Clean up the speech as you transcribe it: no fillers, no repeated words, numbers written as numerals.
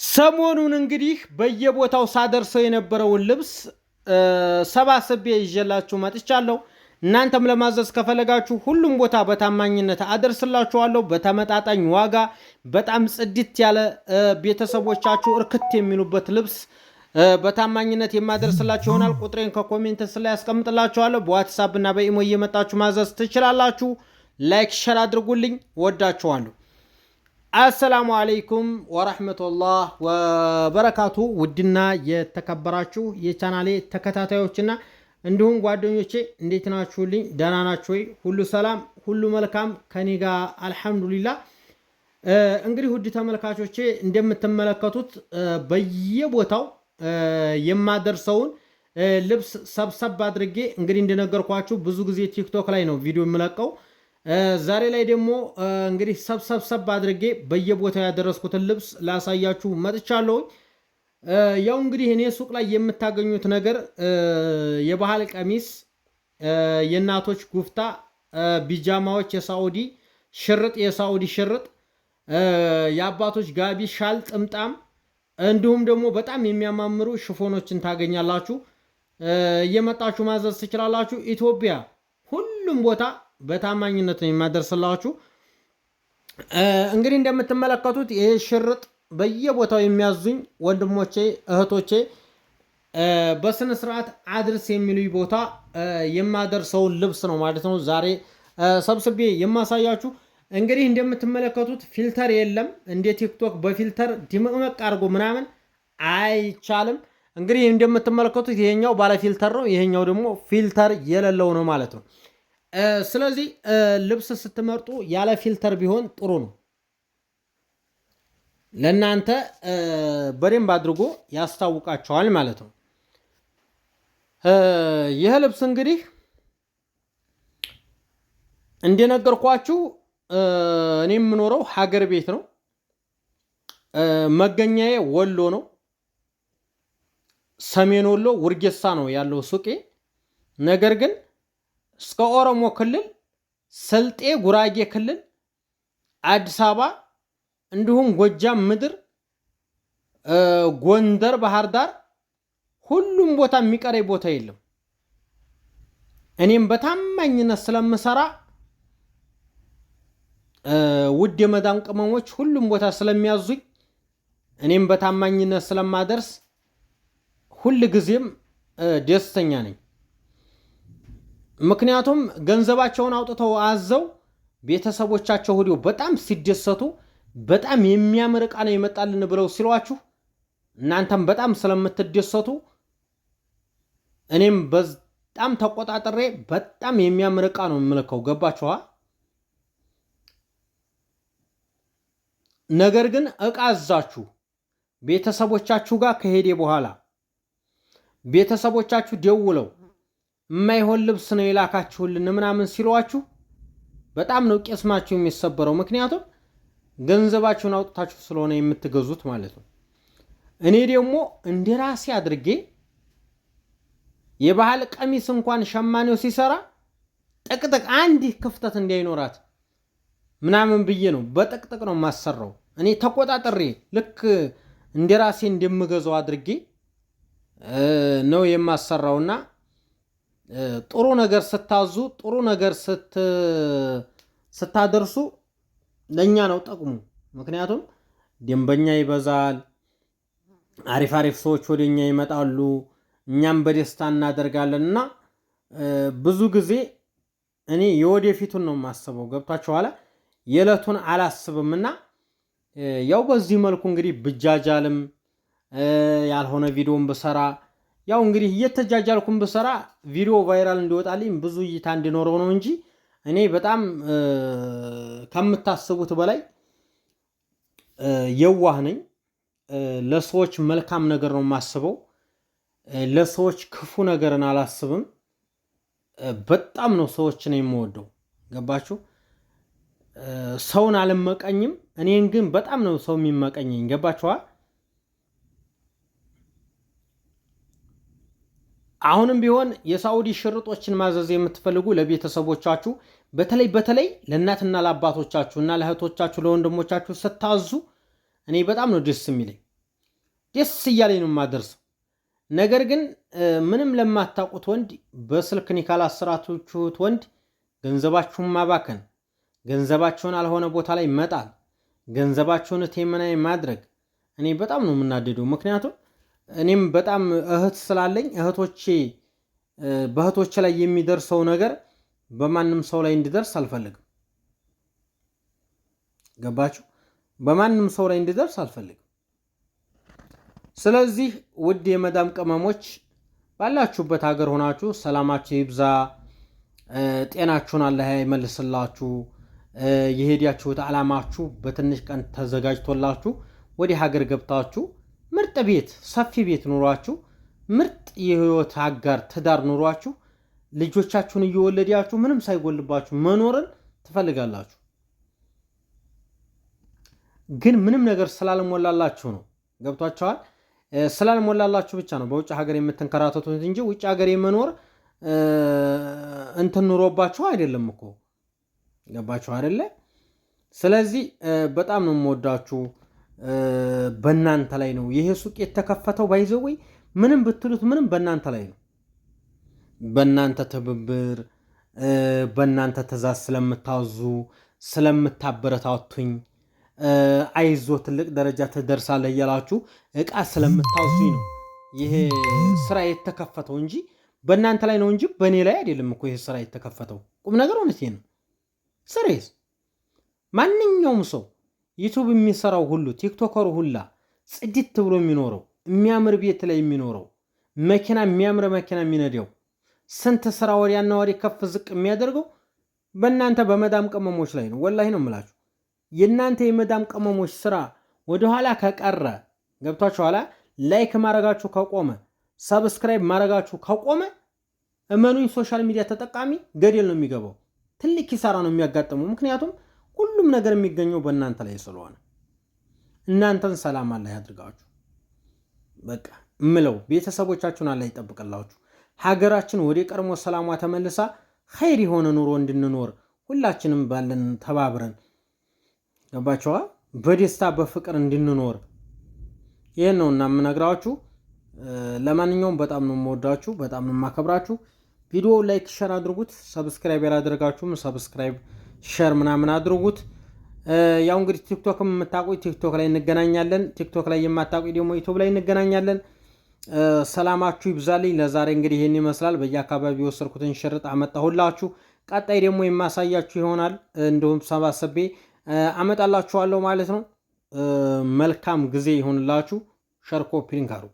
ሰሞኑን እንግዲህ በየቦታው ሳደርሰው የነበረውን ልብስ ሰባስቤ ይዤላችሁ መጥቻለሁ። እናንተም ለማዘዝ ከፈለጋችሁ ሁሉም ቦታ በታማኝነት አደርስላችኋለሁ በተመጣጣኝ ዋጋ። በጣም ጽድት ያለ ቤተሰቦቻችሁ እርክት የሚሉበት ልብስ በታማኝነት የማደርስላችሁ ይሆናል። ቁጥሬን ከኮሜንት ላይ ያስቀምጥላችኋለሁ። በዋትሳፕ እና በኢሞ እየመጣችሁ ማዘዝ ትችላላችሁ። ላይክ ሸር አድርጉልኝ። ወዳችኋለሁ። አሰላሙ አለይኩም ወራህመቱላህ ወበረካቱ። ውድና የተከበራችሁ የቻናሌ ተከታታዮችና እንዲሁም ጓደኞቼ እንዴት ናችሁልኝ? ደህና ናችሁ ወይ? ሁሉ ሰላም፣ ሁሉ መልካም ከኔ ጋር አልሐምዱሊላህ። እንግዲህ ውድ ተመልካቾቼ እንደምትመለከቱት በየቦታው የማደርሰውን ልብስ ሰብሰብ አድርጌ እንግዲህ እንደነገርኳችሁ ብዙ ጊዜ ቲክቶክ ላይ ነው ቪዲዮ የምለቀው። ዛሬ ላይ ደግሞ እንግዲህ ሰብሰብ አድርጌ በየቦታው ያደረስኩትን ልብስ ላሳያችሁ መጥቻለሁ። ያው እንግዲህ እኔ ሱቅ ላይ የምታገኙት ነገር የባህል ቀሚስ፣ የእናቶች ጉፍታ፣ ቢጃማዎች፣ የሳዑዲ ሽርጥ፣ የአባቶች ጋቢ፣ ሻል፣ ጥምጣም እንዲሁም ደግሞ በጣም የሚያማምሩ ሽፎኖችን ታገኛላችሁ። እየመጣችሁ ማዘዝ ትችላላችሁ። ኢትዮጵያ ሁሉም ቦታ በታማኝነት ነው የማደርስላችሁ። እንግዲህ እንደምትመለከቱት ይሄ ሽርጥ በየቦታው የሚያዙኝ ወንድሞቼ እህቶቼ በስነ ስርዓት አድርስ የሚሉኝ ቦታ የማደርሰውን ልብስ ነው ማለት ነው ዛሬ ሰብስቤ የማሳያችሁ። እንግዲህ እንደምትመለከቱት ፊልተር የለም። እንደ ቲክቶክ በፊልተር ድምቅመቅ አድርጎ ምናምን አይቻልም። እንግዲህ እንደምትመለከቱት ይሄኛው ባለ ፊልተር ነው፣ ይሄኛው ደግሞ ፊልተር የሌለው ነው ማለት ነው። ስለዚህ ልብስ ስትመርጡ ያለ ፊልተር ቢሆን ጥሩ ነው። ለእናንተ በደንብ አድርጎ ያስታውቃቸዋል ማለት ነው። ይህ ልብስ እንግዲህ እንደነገርኳችሁ እኔ የምኖረው ሀገር ቤት ነው። መገኛዬ ወሎ ነው። ሰሜን ወሎ ውርጌሳ ነው ያለው ሱቄ። ነገር ግን እስከ ኦሮሞ ክልል፣ ስልጤ፣ ጉራጌ ክልል፣ አዲስ አበባ እንዲሁም ጎጃም ምድር፣ ጎንደር፣ ባህር ዳር ሁሉም ቦታ የሚቀረኝ ቦታ የለም። እኔም በታማኝነት ስለምሰራ ውድ የመዳም ቅመሞች ሁሉም ቦታ ስለሚያዙኝ እኔም በታማኝነት ስለማደርስ ሁል ጊዜም ደስተኛ ነኝ። ምክንያቱም ገንዘባቸውን አውጥተው አዘው ቤተሰቦቻቸው ሁሉ በጣም ሲደሰቱ በጣም የሚያምር ዕቃ ነው ይመጣልን ብለው ሲሏችሁ እናንተም በጣም ስለምትደሰቱ እኔም በጣም ተቆጣጥሬ በጣም የሚያምር ዕቃ ነው የምልከው። ገባችኋ? ነገር ግን ዕቃ አዛችሁ ቤተሰቦቻችሁ ጋር ከሄደ በኋላ ቤተሰቦቻችሁ ደውለው የማይሆን ልብስ ነው የላካችሁልን ምናምን ሲሏችሁ በጣም ነው ቄስማችሁ የሚሰበረው። ምክንያቱም ገንዘባችሁን አውጥታችሁ ስለሆነ የምትገዙት ማለት ነው። እኔ ደግሞ እንደራሴ አድርጌ የባህል ቀሚስ እንኳን ሸማኔው ሲሰራ ጥቅጥቅ አንድ ክፍተት እንዳይኖራት ምናምን ብዬ ነው በጥቅጥቅ ነው የማሰራው። እኔ ተቆጣጥሬ ልክ እንደራሴ እንደምገዛው አድርጌ ነው የማሰራውና ጥሩ ነገር ስታዙ ጥሩ ነገር ስታደርሱ ለኛ ነው ጥቅሙ። ምክንያቱም ደንበኛ ይበዛል፣ አሪፍ ሰዎች ወደኛ ይመጣሉ፣ እኛም በደስታ እናደርጋለንና ብዙ ጊዜ እኔ የወደፊቱን ነው የማስበው። ገብታችኋል? የዕለቱን አላስብምና ያው በዚህ መልኩ እንግዲህ ብጃጃልም ያልሆነ ቪዲዮን ብሰራ ያው እንግዲህ እየተጃጃልኩም ብሰራ ቪዲዮ ቫይራል እንዲወጣልኝ ብዙ እይታ እንዲኖረው ነው እንጂ እኔ በጣም ከምታስቡት በላይ የዋህ ነኝ። ለሰዎች መልካም ነገር ነው የማስበው። ለሰዎች ክፉ ነገርን አላስብም። በጣም ነው ሰዎችን የምወደው። ገባችሁ? ሰውን አልመቀኝም። እኔን ግን በጣም ነው ሰው የሚመቀኘኝ። ገባችኋል? አሁንም ቢሆን የሳዑዲ ሽርጦችን ማዘዝ የምትፈልጉ ለቤተሰቦቻችሁ በተለይ ለእናትና ለአባቶቻችሁ እና ለእህቶቻችሁ ለወንድሞቻችሁ ስታዙ እኔ በጣም ነው ደስ የሚለኝ። ደስ እያለኝ ነው የማደርሰው። ነገር ግን ምንም ለማታውቁት ወንድ በስልክ ኒካ ላሰራችሁት ወንድ ገንዘባችሁን ማባከን፣ ገንዘባችሁን አልሆነ ቦታ ላይ መጣል፣ ገንዘባችሁን ቴምናይ ማድረግ እኔ በጣም ነው የምናደደው። ምክንያቱም እኔም በጣም እህት ስላለኝ በእህቶቼ ላይ የሚደርሰው ነገር በማንም ሰው ላይ እንዲደርስ አልፈልግም። ገባችሁ? በማንም ሰው ላይ እንዲደርስ አልፈልግም። ስለዚህ ውድ የመዳም ቅመሞች ባላችሁበት ሀገር ሆናችሁ ሰላማችሁ ይብዛ፣ ጤናችሁን አላህ ይመልስላችሁ። የሄዳችሁት ዓላማችሁ በትንሽ ቀን ተዘጋጅቶላችሁ ወደ ሀገር ገብታችሁ ምርጥ ቤት፣ ሰፊ ቤት ኑሯችሁ፣ ምርጥ የህይወት አጋር ትዳር ኑሯችሁ ልጆቻችሁን እየወለዳችሁ ምንም ሳይጎልባችሁ መኖርን ትፈልጋላችሁ። ግን ምንም ነገር ስላልሞላላችሁ ነው። ገብቷችኋል? ስላልሞላላችሁ ብቻ ነው በውጭ ሀገር የምትንከራተቱት እንጂ ውጭ ሀገር የመኖር እንትን ኑሮባችሁ አይደለም እኮ። ገባችሁ አይደለ? ስለዚህ በጣም ነው የምወዳችሁ። በእናንተ ላይ ነው ይሄ ሱቅ የተከፈተው። ባይዘው ወይ ምንም ብትሉት ምንም በእናንተ ላይ ነው። በእናንተ ትብብር፣ በእናንተ ትእዛዝ ስለምታዙ ስለምታበረታቱኝ፣ አይዞ ትልቅ ደረጃ ትደርሳለህ እያላችሁ እቃ ስለምታዙኝ ነው ይሄ ስራ የተከፈተው እንጂ በእናንተ ላይ ነው እንጂ በእኔ ላይ አይደለም እኮ ይሄ ስራ የተከፈተው። ቁም ነገር እውነቴ ነው። ስሬስ ማንኛውም ሰው ዩቱብ የሚሰራው ሁሉ ቲክቶከሩ ሁላ ጽድት ብሎ የሚኖረው የሚያምር ቤት ላይ የሚኖረው መኪና የሚያምር መኪና የሚነዳው ስንት ስራ ወዲያና ወዲህ ከፍ ዝቅ የሚያደርገው በእናንተ በመዳም ቅመሞች ላይ ነው። ወላሂ ነው የምላችሁ። የእናንተ የመዳም ቅመሞች ስራ ወደኋላ ከቀረ ገብቷችኋል። ላይክ ማድረጋችሁ ከቆመ፣ ሰብስክራይብ ማድረጋችሁ ከቆመ እመኑኝ ሶሻል ሚዲያ ተጠቃሚ ገደል ነው የሚገባው። ትልቅ ኪሳራ ነው የሚያጋጥመው። ምክንያቱም ሁሉም ነገር የሚገኘው በእናንተ ላይ ስለሆነ እናንተን ሰላም አላህ ያድርጋችሁ። በቃ እምለው ቤተሰቦቻችሁን አላህ ይጠብቅላችሁ። ሀገራችን ወደ ቀድሞ ሰላሟ ተመልሳ ኸይር የሆነ ኑሮ እንድንኖር ሁላችንም ባለን ተባብረን ገባችኋ በደስታ በፍቅር እንድንኖር ይሄን ነው እና የምነግራችሁ። ለማንኛውም በጣም ነው የምወዳችሁ፣ በጣም ነው የማከብራችሁ። ቪዲዮ ላይክ ሼር አድርጉት። ሰብስክራይብ ያላደረጋችሁም ሰብስክራይብ ሼር ምናምን አድርጉት። ያው እንግዲህ ቲክቶክም የምታውቁት ቲክቶክ ላይ እንገናኛለን፣ ቲክቶክ ላይ የማታውቁት ደግሞ ዩቲዩብ ላይ እንገናኛለን። ሰላማችሁ ይብዛልኝ። ለዛሬ እንግዲህ ይሄን ይመስላል። በየአካባቢው ወሰድኩትን ሽርጥ አመጣሁላችሁ። ቀጣይ ደግሞ የማሳያችሁ ይሆናል። እንደውም ሰባሰቤ አመጣላችኋለሁ ማለት ነው። መልካም ጊዜ ይሆንላችሁ። ሸር ኮፒ ሊንክ አድርጉ።